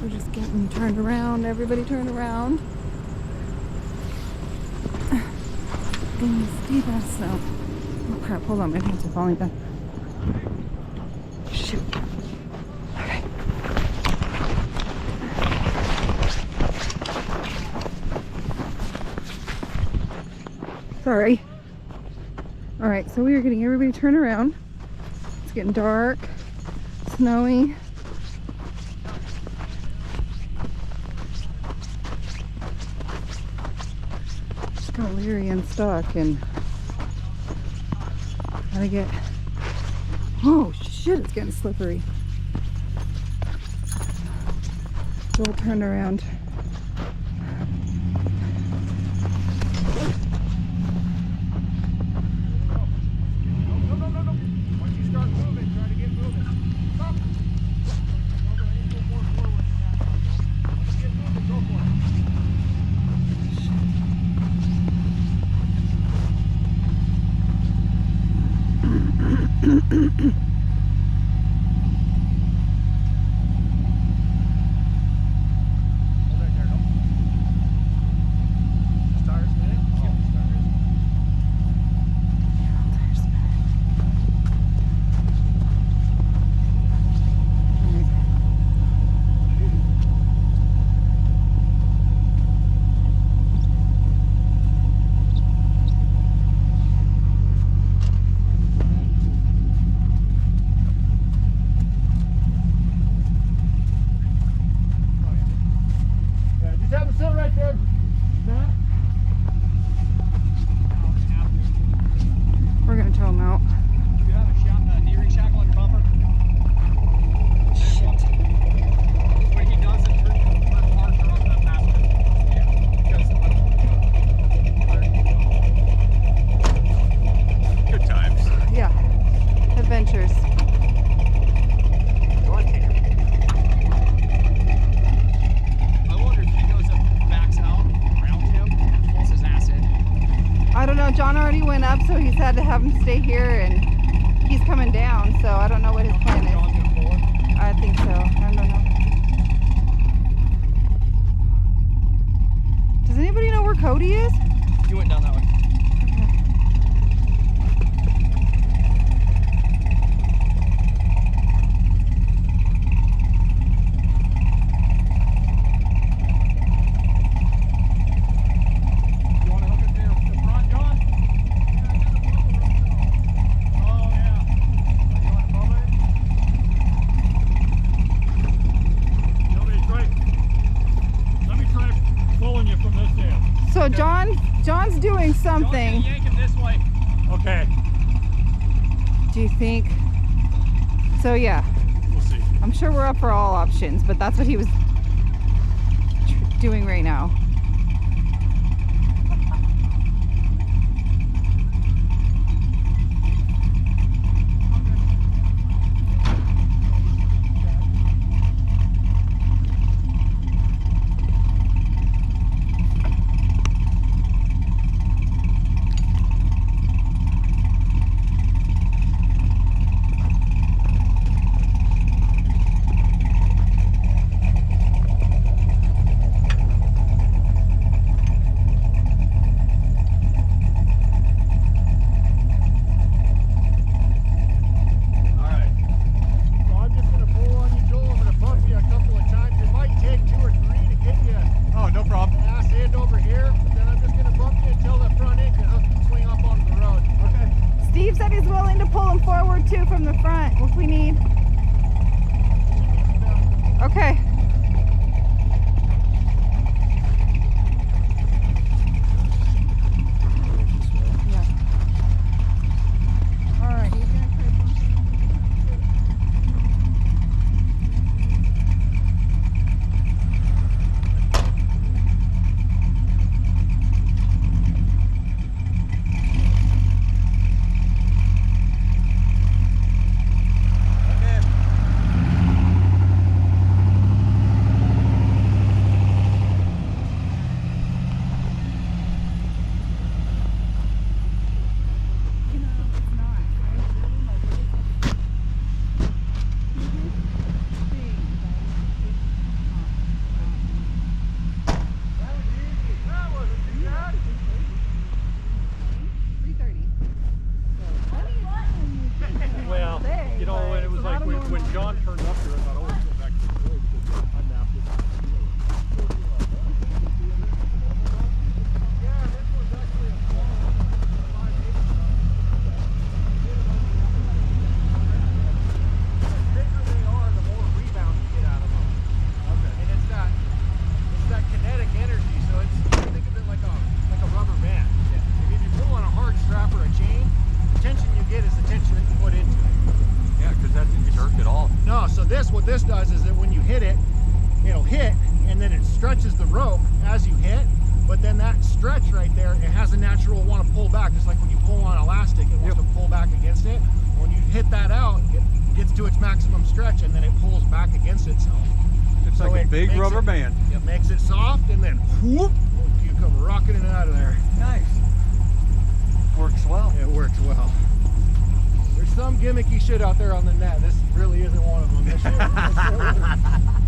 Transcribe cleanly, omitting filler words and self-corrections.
We're just getting turned around. Everybody turned around. In the steep ass snow. Oh crap, hold on, my pants are falling down. Shoot. Okay. Sorry. Alright, so we are getting everybody turned around. It's getting dark, snowy. Got Leary and stuck and gotta get, oh shit, it's getting slippery. Joel turned around. Once you start moving, try to get moving. Stop. Go more forward than that. Once you get moving, go for it. We're gonna tow him out. Do you have a knee shackle on your bumper? Shit. When he does it, turn hard to run that faster. Yeah, because good times. Yeah. Adventures. I wonder if he goes up, backs out around him, and pulls his ass in. I don't know. John already went up, so he's had to have him stay here, and he's coming down, so I don't know what his plan is. John's gonna pull it. I think so. I don't know. Does anybody know where Cody is? He went down that way. You want to look at the front, John? Oh, yeah. You want to bubble it? You want me to try? Let me try pulling you from this end. So John's doing something. John's gonna yank him this way. Okay. Do you think? So yeah, We'll see. I'm sure we're up for all options, but that's what he was doing right now. John turned up here, I thought, oh, let's go back to the road because I mapped it. Yeah, this one's actually a small one, 5/8 The bigger they are, the more rebound you get out of them. Okay. And it's that kinetic energy, so it's, think of it like a rubber band. Yeah. If you pull on a hard strap or a chain, the tension you get is the tension that you put into it. Yeah, because that didn't jerk at all. No, so what this does is that when you hit it, it'll hit and then it stretches the rope as you hit, but then that stretch right there, it has a natural want to pull back, just like when you pull on elastic, it wants to pull back against it. When you hit that out, it gets to its maximum stretch and then it pulls back against itself. It's So like a it big makes rubber it- band. It makes it soft and then whoop, you come rocketing it out of there. Nice. Works well. It works well. There's some gimmicky shit out there on the net. This really isn't one of them. This shit-